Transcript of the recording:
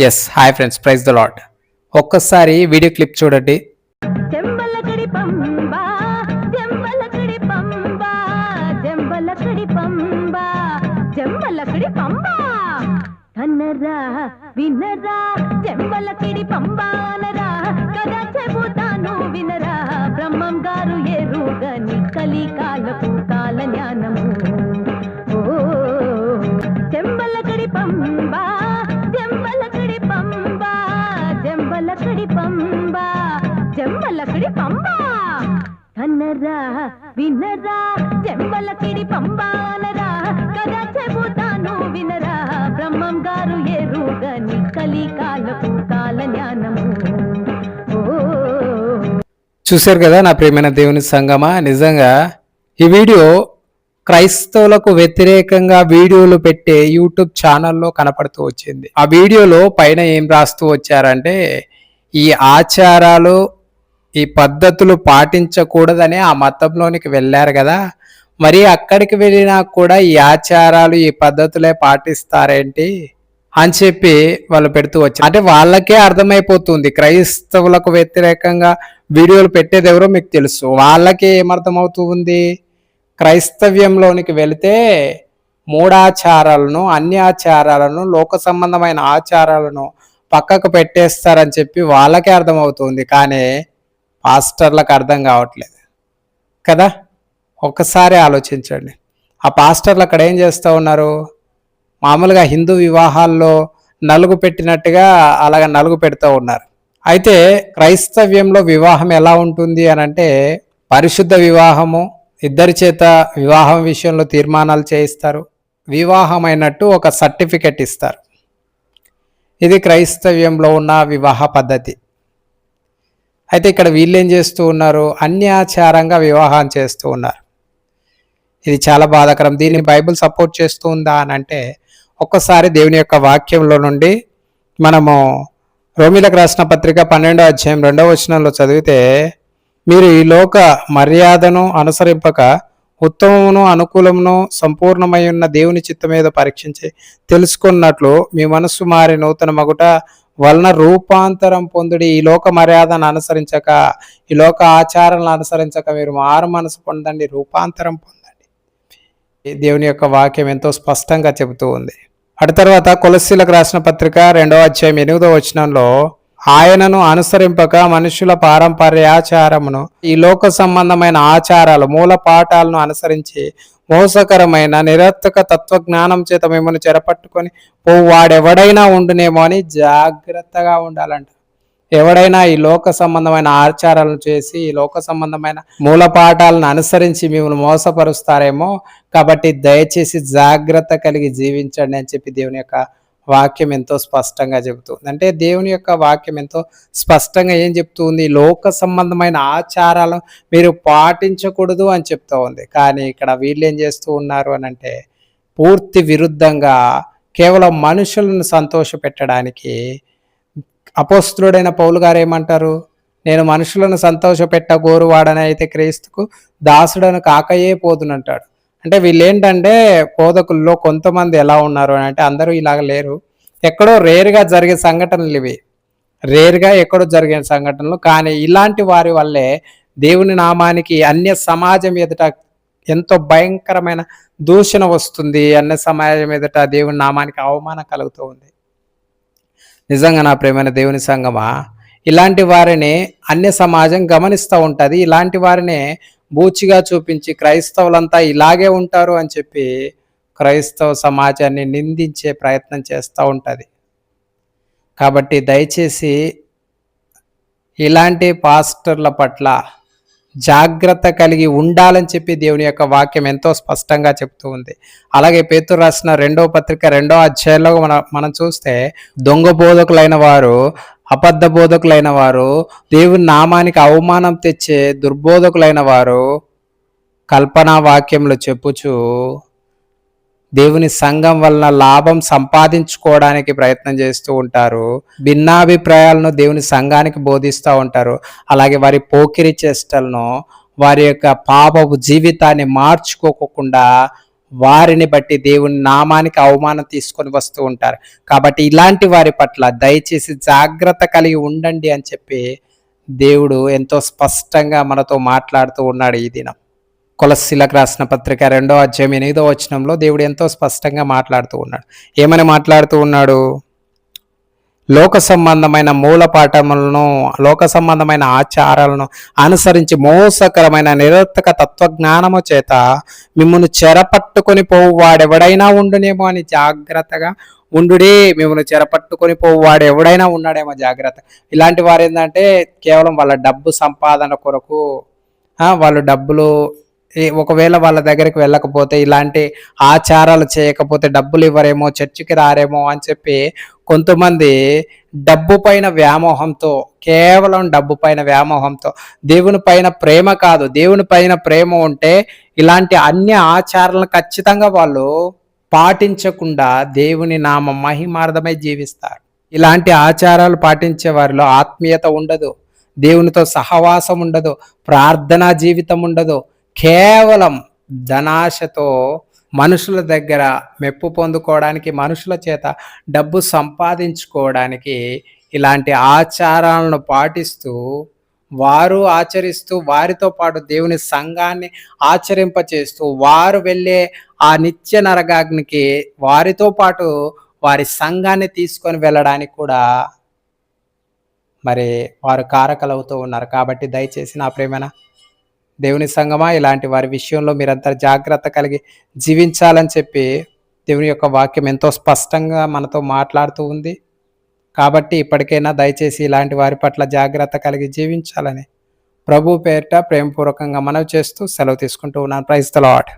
Yes hi friends, praise the Lord. ఒక్కసారి video clip చూడండి. చెంబలకడి పంబా చెంబలకడి పంబా చెంబలకడి పంబా చెంబలకడి పంబా కన్నరా వినరా చెంబలకడి పంబా అనరా కదా చెబుతాను వినరా బ్రహ్మం గారు ఎరుగని కలికాలపు కాల జ్ఞానము ఓ చెంబలకడి పంబా చెంబలకడి పంబా చెంబలకడి పంబా చెంబలకడి పంబా కన్నరా వినరా చెంబలకడి పంబా అనరా కదా చెబుతాను వినరా బ్రహ్మం గారు ఎరుగని కలికాలపు కాల జ్ఞానము ఓ చూశారు కదా నా ప్రియమైన దేవుని సంగమా. నిజంగా ఈ వీడియో క్రైస్తవులకు వ్యతిరేకంగా వీడియోలు పెట్టే యూట్యూబ్ ఛానల్లో కనపడుతూ వచ్చింది. ఆ వీడియోలో పైన ఏం రాస్తూ వచ్చారంటే, ఈ ఆచారాలు ఈ పద్ధతులు పాటించకూడదని ఆ మతంలోనికి వెళ్ళారు కదా, మరి అక్కడికి వెళ్ళినా కూడా ఈ ఆచారాలు ఈ పద్ధతులే పాటిస్తారేంటి అని చెప్పి వాళ్ళు పెడుతూ వచ్చారు. అంటే వాళ్ళకే అర్థమైపోతుంది క్రైస్తవులకు వ్యతిరేకంగా వీడియోలు పెట్టేది ఎవరో మీకు తెలుసు. వాళ్ళకే ఏమర్థమవుతూ ఉంది, క్రైస్తవ్యంలోనికి వెళితే మూఢాచారాలను, అన్యాచారాలను, లోక సంబంధమైన ఆచారాలను పక్కకు పెట్టేస్తారని చెప్పి వాళ్ళకే అర్థమవుతుంది. కానీ పాస్టర్లకు అర్థం కావట్లేదు కదా. ఒక్కసారి ఆలోచించండి, ఆ పాస్టర్లు అక్కడ ఏం చేస్తూ ఉన్నారు? మామూలుగా హిందూ వివాహాల్లో నలుగు పెట్టినట్టుగా అలాగ నలుగు పెడుతూ ఉన్నారు. అయితే క్రైస్తవ్యంలో వివాహం ఎలా ఉంటుంది అని అంటే, పరిశుద్ధ వివాహము, ఇద్దరి చేత వివాహం విషయంలో తీర్మానాలు చేయిస్తారు, వివాహమైనట్టు ఒక సర్టిఫికెట్ ఇస్తారు. ఇది క్రైస్తవ్యంలో ఉన్న వివాహ పద్ధతి. అయితే ఇక్కడ వీళ్ళు ఏం చేస్తూ ఉన్నారు? అన్యాచారంగా వివాహం చేస్తూ ఉన్నారు. ఇది చాలా బాధాకరం. దీన్ని బైబిల్ సపోర్ట్ చేస్తూ ఉందా అని అంటే, ఒక్కసారి దేవుని యొక్క వాక్యంలో నుండి మనము రోమీలకు రాసిన పత్రిక 12వ అధ్యాయం 2వ వచనంలో చదివితే, మీరు ఈ లోక మర్యాదను అనుసరింపక ఉత్తమమును అనుకూలమును సంపూర్ణమై ఉన్న దేవుని చిత్తమేదో పరీక్షించి తెలుసుకున్నట్లు మీ మనస్సు మారి నూతన మగుట వలన రూపాంతరం పొందుడి. ఈ లోక మర్యాదను అనుసరించక, ఈ లోక ఆచారాలను అనుసరించక మీరు మారు మనసు పొందండి, రూపాంతరం పొందండి. దేవుని యొక్క వాక్యం ఎంతో స్పష్టంగా చెబుతూ ఉంది. అటు తర్వాత కొలస్సీలకు రాసిన పత్రిక 2వ అధ్యాయం 8వ వచనంలో, ఆయనను అనుసరింపక మనుషుల పారంపర్యాచారమును, ఈ లోక సంబంధమైన ఆచారాలు, మూల పాఠాలను అనుసరించి మోసకరమైన నిరర్థక తత్వజ్ఞానం చేత మిమ్మల్ని చెరపట్టుకొని వాడెవడైనా ఉండునేమో అని జాగ్రత్తగా ఉండాలంట. ఎవడైనా ఈ లోక సంబంధమైన ఆచారాలను చేసి ఈ లోక సంబంధమైన మూల పాఠాలను అనుసరించి మిమ్మల్ని మోసపరుస్తారేమో, కాబట్టి దయచేసి జాగ్రత్త కలిగి జీవించండి అని చెప్పి దేవుని యొక్క వాక్యం ఎంతో స్పష్టంగా చెబుతుంది. అంటే దేవుని యొక్క వాక్యం ఎంతో స్పష్టంగా ఏం చెప్తుంది? లోక సంబంధమైన ఆచారాలను మీరు పాటించకూడదు అని చెప్తూ ఉంది. కానీ ఇక్కడ వీళ్ళు ఏం చేస్తూ ఉన్నారు అని అంటే, పూర్తి విరుద్ధంగా కేవలం మనుషులను సంతోష పెట్టడానికి అపోస్తులుడైన పౌలు గారు ఏమంటారు? నేను మనుషులను సంతోష పెట్టగోరువాడని అయితే క్రీస్తుకు దాసుడను కాకయే పోదునంటాడు. అంటే వీళ్ళు ఏంటంటే, బోధకుల్లో కొంతమంది ఎలా ఉన్నారు అని అంటే, అందరూ ఇలాగ లేరు. ఎక్కడో రేరుగా జరిగే సంఘటనలు ఇవి, రేరుగా ఎక్కడో జరిగే సంఘటనలు. కానీ ఇలాంటి వారి వల్లే దేవుని నామానికి అన్య సమాజం ఎదుట ఎంతో భయంకరమైన దూషణ వస్తుంది. అన్య సమాజం ఎదుట దేవుని నామానికి అవమానం కలుగుతూ ఉంది. నిజంగా నా ప్రియమైన దేవుని సంగమా, ఇలాంటి వారిని అన్య సమాజం గమనిస్తూ ఉంటుంది. ఇలాంటి వారిని బూచిగా చూపించి క్రైస్తవులంతా ఇలాగే ఉంటారు అని చెప్పి క్రైస్తవ సమాజాన్ని నిందించే ప్రయత్నం చేస్తూ ఉంటుంది. కాబట్టి దయచేసి ఇలాంటి పాస్టర్ల పట్ల జాగ్రత్త కలిగి ఉండాలని చెప్పి దేవుని యొక్క వాక్యం ఎంతో స్పష్టంగా చెప్తూ ఉంది. అలాగే పేతురు రాసిన 2వ పత్రిక 2వ అధ్యాయంలో మనం చూస్తే, దొంగ బోధకులైన వారు, అబద్ధ బోధకులైన వారు, దేవుని నామానికి అవమానం తెచ్చే దుర్బోధకులైన వారు కల్పనా వాక్యంలో చెప్పుచు దేవుని సంఘం వలన లాభం సంపాదించుకోవడానికి ప్రయత్నం చేస్తూ ఉంటారు. భిన్నాభిప్రాయాలను దేవుని సంఘానికి బోధిస్తూ ఉంటారు. అలాగే వారి పోకిరి చేష్టలను, వారి యొక్క పాపపు జీవితాన్ని మార్చుకోకుండా వారిని బట్టి దేవుని నామానికి అవమానం తీసుకొని వస్తూ ఉంటారు. కాబట్టి ఇలాంటి వారి పట్ల దయచేసి జాగ్రత్త కలిగి ఉండండి అని చెప్పి దేవుడు ఎంతో స్పష్టంగా మనతో మాట్లాడుతూ ఉన్నాడు ఈ దినం. కొలస్సీలకు రాసిన పత్రిక 2వ అధ్యాయం 8వ వచనంలో దేవుడు ఎంతో స్పష్టంగా మాట్లాడుతూ ఉన్నాడు. ఏమని మాట్లాడుతూ ఉన్నాడు? లోక సంబంధమైన మూలపాఠములను, లోక సంబంధమైన ఆచారాలను అనుసరించి మోసకరమైన నిరర్థక తత్వజ్ఞానము చేత మిమ్మల్ని చెరపట్టుకొని పోవు వాడెవడైనా ఉండునేమో అని జాగ్రత్తగా ఉండుడే. మిమ్మల్ని చెరపట్టుకొని పోవు వాడు ఎవడైనా ఉన్నాడేమో జాగ్రత్త. ఇలాంటి వారు ఏంటంటే కేవలం వాళ్ళ డబ్బు సంపాదన కొరకు, వాళ్ళు డబ్బులు ఒకవేళ వాళ్ళ దగ్గరికి వెళ్ళకపోతే, ఇలాంటి ఆచారాలు చేయకపోతే డబ్బులు ఇవ్వరేమో, చర్చికి రారేమో అని చెప్పి కొంతమంది డబ్బు పైన వ్యామోహంతో, కేవలం డబ్బు పైన వ్యామోహంతో, దేవుని పైన ప్రేమ కాదు, దేవుని పైన ప్రేమ ఉంటే ఇలాంటి అన్ని ఆచారాలను ఖచ్చితంగా వాళ్ళు పాటించకుండా దేవుని నామ మహిమార్థమై జీవిస్తారు. ఇలాంటి ఆచారాలు పాటించే వారిలో ఆత్మీయత ఉండదు, దేవునితో సహవాసం ఉండదు, ప్రార్థనా జీవితం ఉండదు. కేవలం ధనాశతో మనుషుల దగ్గర మెప్పు పొందుకోవడానికి, మనుషుల చేత డబ్బు సంపాదించుకోవడానికి ఇలాంటి ఆచారాలను పాటిస్తూ, వారు ఆచరిస్తూ, వారితో పాటు దేవుని సంఘాన్ని ఆచరింపచేస్తూ, వారు వెళ్ళే ఆ నిత్య నరకాగ్నికి వారితో పాటు వారి సంఘాన్ని తీసుకొని వెళ్ళడానికి కూడా మరి వారు కారకులవుతూ ఉన్నారు. కాబట్టి దయచేసి నా ప్రేమన దేవుని సంఘమా, ఇలాంటి వారి విషయంలో మీరంతా జాగ్రత్త కలిగి జీవించాలని చెప్పి దేవుని యొక్క వాక్యం ఎంతో స్పష్టంగా మనతో మాట్లాడుతూ ఉంది. కాబట్టి ఇప్పటికైనా దయచేసి ఇలాంటి వారి పట్ల జాగ్రత్త కలిగి జీవించాలని ప్రభు పేరిట ప్రేమపూర్వకంగా మనవి చేస్తూ సెలవు తీసుకుంటూ ఉన్నాను. Praise the lord.